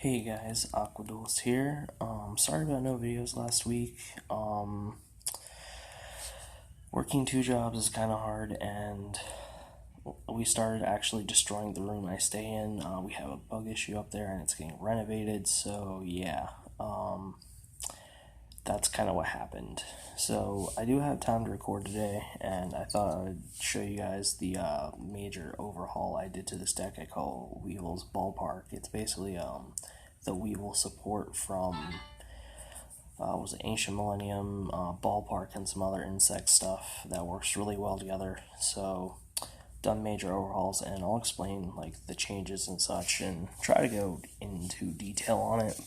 Hey guys, Aqua Duelist here. Sorry about no videos last week. Working two jobs is kind of hard, and we started actually destroying the room I stay in. We have a bug issue up there, and it's getting renovated. So yeah, that's kind of what happened. So I do have time to record today, and I thought I would show you guys the major overhaul I did to this deck I call Weevil's Ball Park. It's basically the Weevil support from was it Ancient Millennium, Ballpark, and some other insect stuff that works really well together. So done major overhauls, and I'll explain like the changes and such, and try to go into detail on it,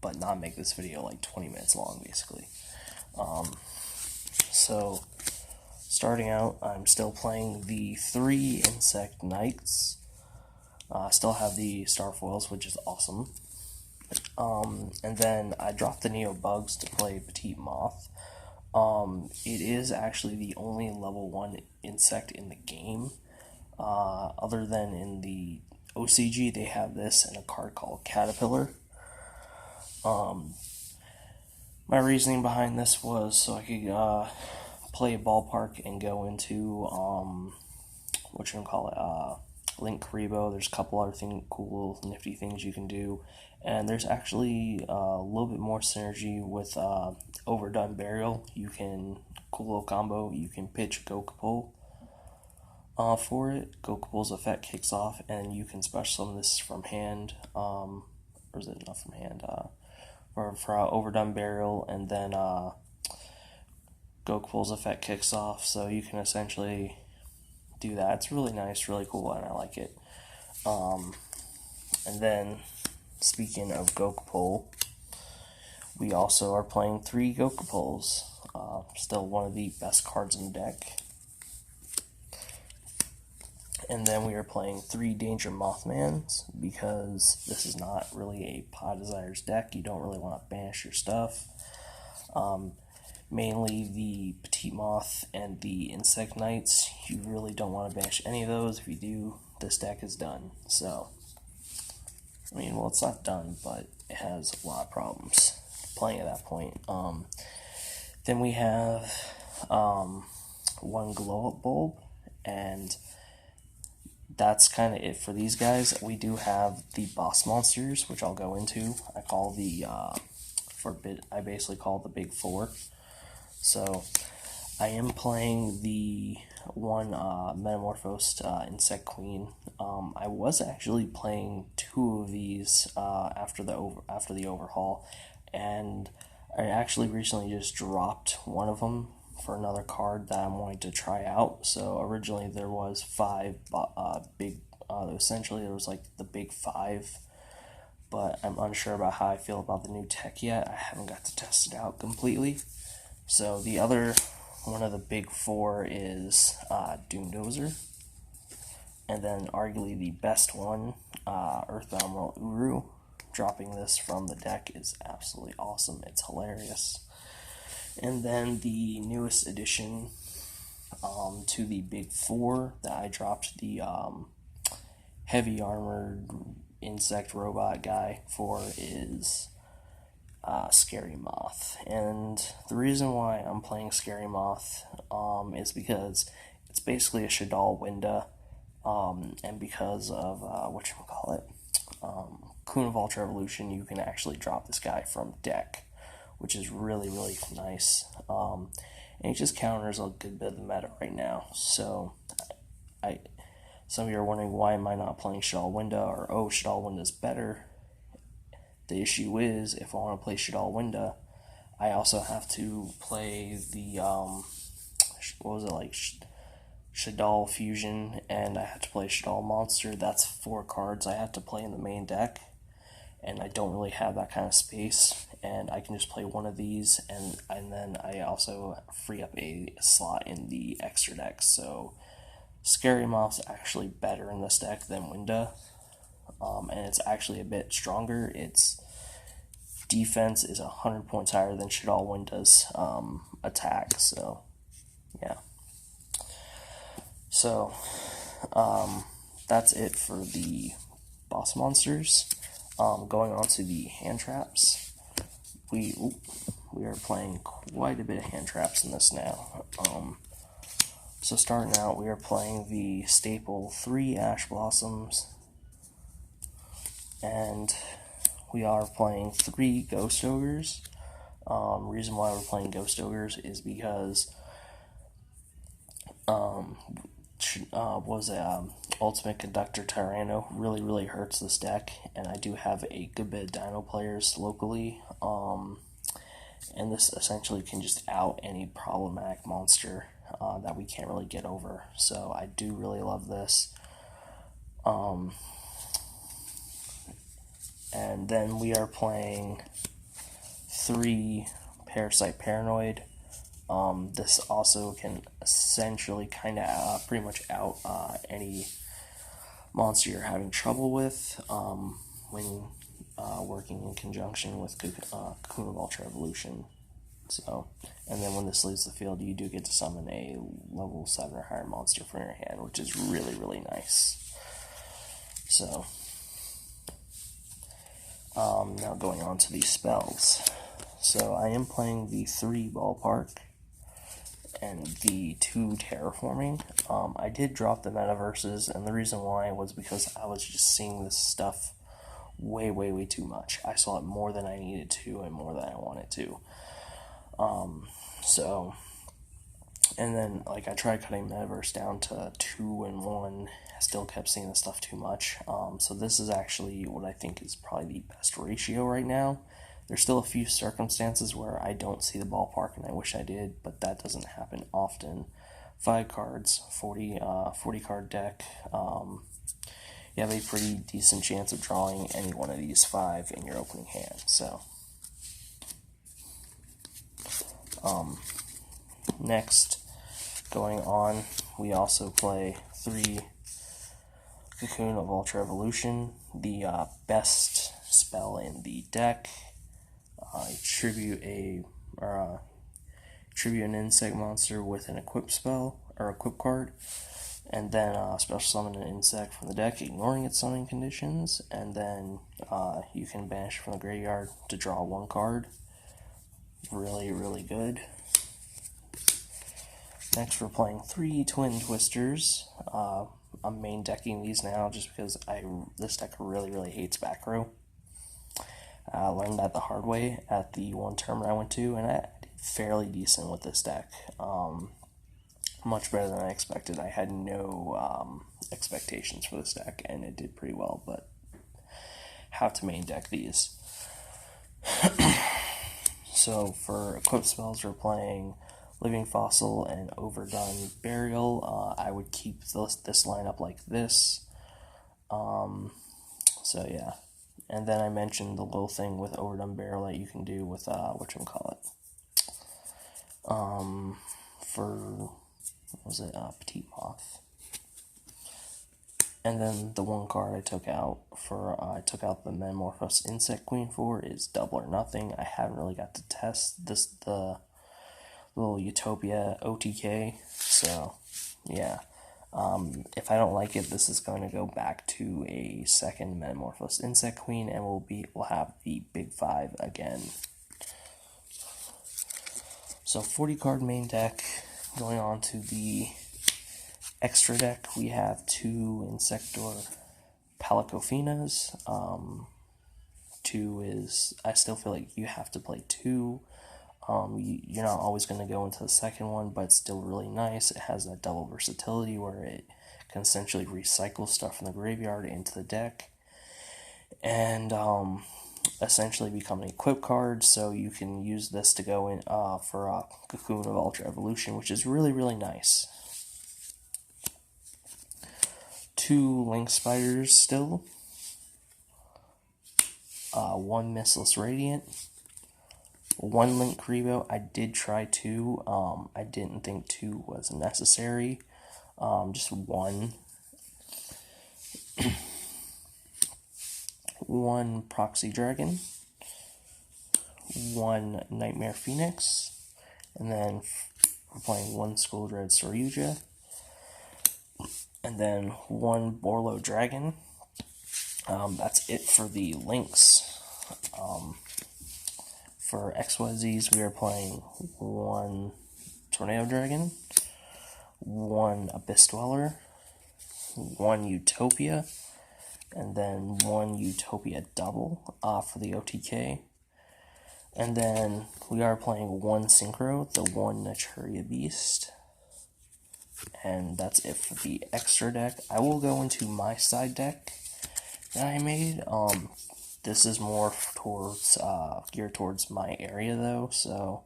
but not make this video like 20 minutes long, basically. So starting out, I'm still playing the 3 insect knights. I still have the starfoils, which is awesome. And then I dropped the Neo Bugs to play Petite Moth. It is actually the only level 1 insect in the game. Other than in the OCG, they have this and a card called Caterpillar. My reasoning behind this was so I could play a ballpark and go into Link Karibo. There's a couple other cool, nifty things you can do, and there's actually a little bit more synergy with Overdone Burial. You can cool little combo. You can pitch Gokapul for it. Gokapul's effect kicks off, and you can special summon this from hand. Or is it not from hand? For Overdone Burial, and then Gokapul's effect kicks off, so you can essentially do that. It's really nice, really cool, and I like it. And then, speaking of Gokapul, we also are playing 3 Gokapuls. Still one of the best cards in the deck. And then we are playing 3 Danger Mothmans, because this is not really a Pod Desires deck. You don't really want to banish your stuff. Mainly the Petite Moth and the Insect Knights. You really don't want to banish any of those. If you do, this deck is done. So, I mean, well, it's not done, but it has a lot of problems playing at that point. Then we have 1 Glow Up Bulb, and that's kind of it for these guys. We do have the boss monsters, which I'll go into. I call I basically call the big 4. So I am playing the 1 Metamorphosed Insect Queen. I was actually playing 2 of these after the overhaul, and I actually recently just dropped one of them for another card that I'm wanting to try out. So originally there was 5 essentially there was like the big 5, but I'm unsure about how I feel about the new tech yet. I haven't got to test it out completely. So the other one of the big 4 is Doomdozer, and then arguably the best one, Earthbound World Uru. Dropping this from the deck is absolutely awesome. It's hilarious. And then the newest addition to the big 4 that I dropped the heavy armored insect robot guy for is Scary Moth. And the reason why I'm playing Scary Moth is because it's basically a Shadal Winda, and because of Kuna Vulture Evolution, you can actually drop this guy from deck, which is really, really nice. And it just counters a good bit of the meta right now. So, some of you are wondering, why am I not playing Shadal Winda, or Shadal Winda's better. The issue is, if I want to play Shadal Winda, I also have to play the Shadal Fusion, and I have to play Shadal Monster. That's 4 cards I have to play in the main deck, and I don't really have that kind of space, and I can just play one of these, and then I also free up a slot in the extra deck. So Scary Moth's actually better in this deck than Winda, and it's actually a bit stronger. Its defense is 100 points higher than Shadal Winda's attack, so yeah. So that's it for the boss monsters. Going on to the hand traps, we are playing quite a bit of hand traps in this now. So starting out, we are playing the staple 3 Ash Blossoms, and we are playing 3 Ghost Ogres. Reason why we're playing Ghost Ogres is because Ultimate Conductor Tyranno really hurts this deck, and I do have a good bit of Dino players locally, and this essentially can just out any problematic monster that we can't really get over, so I do really love this. And then we are playing 3 Parasite Paranoid. This also can essentially kind of pretty much out any monster you're having trouble with when working in conjunction with Cocoon of Ultra Evolution. So, and then when this leaves the field, you do get to summon a level 7 or higher monster from your hand, which is really nice. So, now going on to these spells. So I am playing the 3 Ballpark and the 2 Terraforming. I did drop the Metaverses, and the reason why was because I was just seeing this stuff way too much. I saw it more than I needed to and more than I wanted to. So, and then like I tried cutting Metaverse down to 2 and 1. I still kept seeing this stuff too much. So this is actually what I think is probably the best ratio right now. There's still a few circumstances where I don't see the Ballpark and I wish I did, but that doesn't happen often. 5 cards, 40 card deck. You have a pretty decent chance of drawing any one of these 5 in your opening hand. So, next, going on, we also play 3 Cocoon of Ultra Evolution, the best spell in the deck. Tribute an insect monster with an equip spell or equip card, and then special summon an insect from the deck, ignoring its summoning conditions, and then you can banish from the graveyard to draw 1 card. Really good. Next, we're playing 3 Twin Twisters. I'm main decking these now just because this deck really hates back row. I learned that the hard way at the one tournament I went to, and I did fairly decent with this deck. Much better than I expected. I had no expectations for this deck, and it did pretty well, but have to main deck these. So for equip spells, we're playing Living Fossil and Overdone Burial. I would keep this lineup like this. So yeah. And then I mentioned the little thing with Overdone Burial that you can do with, whatchamacallit. Petite Moth. And then the 1 card I took out the Metamorphosed Insect Queen for is Double or Nothing. I haven't really got to test the little Utopia OTK, so yeah. If I don't like it, this is going to go back to a second Metamorphosed Insect Queen, and we'll have the big 5 again. So 40 card main deck. Going on to the extra deck, we have 2 Insector Palicofinas. 2 is, I still feel like you have to play 2. You're not always going to go into the second one, but it's still really nice. It has that double versatility where it can essentially recycle stuff from the graveyard into the deck, and essentially become an equip card, so you can use this to go in for Cocoon of Ultra Evolution, which is really nice. 2 Link Spiders still, 1 Mistless Radiant, 1 Link Karibo. I did try 2. I didn't think 2 was necessary. Just 1. 1 Proxy Dragon, 1 Nightmare Phoenix, and then we're playing 1 Skull Dread Saryuja, and then 1 Borlo Dragon. That's it for the links. For XYZs, we are playing 1 Tornado Dragon, 1 Abyss Dweller, 1 Utopia, and then 1 Utopia double for the OTK. And then we are playing 1 Synchro, the 1 Naturia Beast. And that's it for the extra deck. I will go into my side deck that I made. This is more towards geared towards my area though, so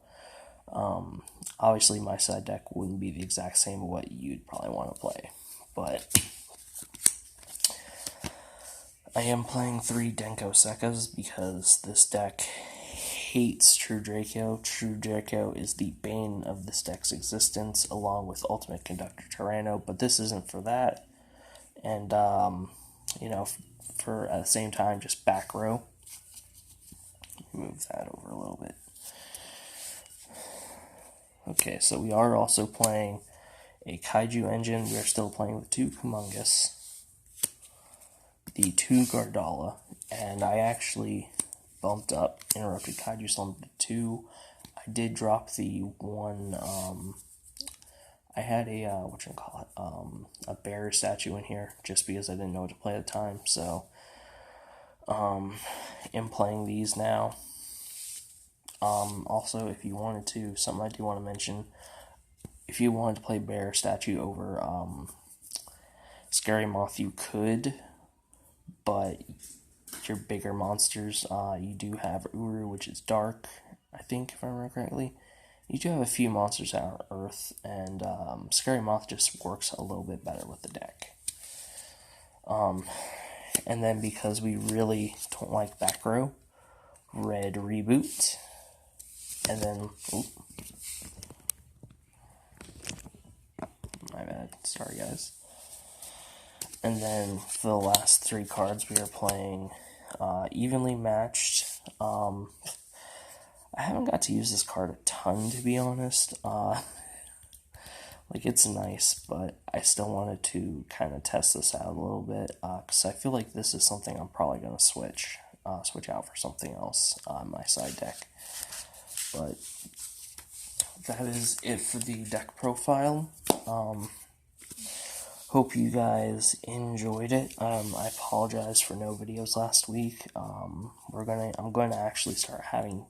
obviously my side deck wouldn't be the exact same of what you'd probably want to play. But I am playing 3 Denko Sekkas because this deck hates True Draco. True Draco is the bane of this deck's existence, along with Ultimate Conductor Tyranno, but this isn't for that. And, you know, for at the same time, just back row. Move that over a little bit. Okay, so we are also playing a Kaiju engine. We are still playing with 2 Kumungus, the 2 Gardala, and I actually bumped up Interrupted Kaiju Slumber to 2. I did drop the 1, I had a, a bear statue in here, just because I didn't know what to play at the time, so, am playing these now. Also, if you wanted to, something I do want to mention, if you wanted to play bear statue over, Scary Moth, you could, but your bigger monsters, you do have Uru, which is dark, I think, if I remember correctly. You do have a few monsters out on Earth, and Scary Moth just works a little bit better with the deck. And then because we really don't like back row, red reboot, and then, my bad, sorry guys. And then for the last 3 cards, we are playing Evenly Matched. I haven't got to use this card a ton, to be honest. Like, it's nice, but I still wanted to kind of test this out a little bit, because I feel like this is something I'm probably going to switch out for something else on my side deck. But that is it for the deck profile. Hope you guys enjoyed it. I apologize for no videos last week. I'm going to actually start having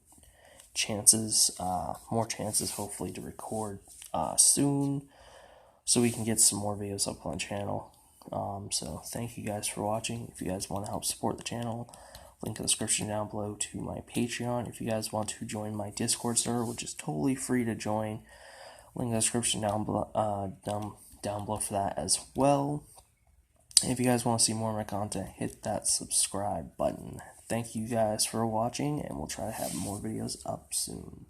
more chances hopefully to record soon, so we can get some more videos up on the channel. So thank you guys for watching. If you guys want to help support the channel, link in the description down below to my Patreon. If you guys want to join my Discord server, which is totally free to join, link in the description down below, down below for that as well. And if you guys want to see more of my content, hit that subscribe button. Thank you guys for watching, and we'll try to have more videos up soon.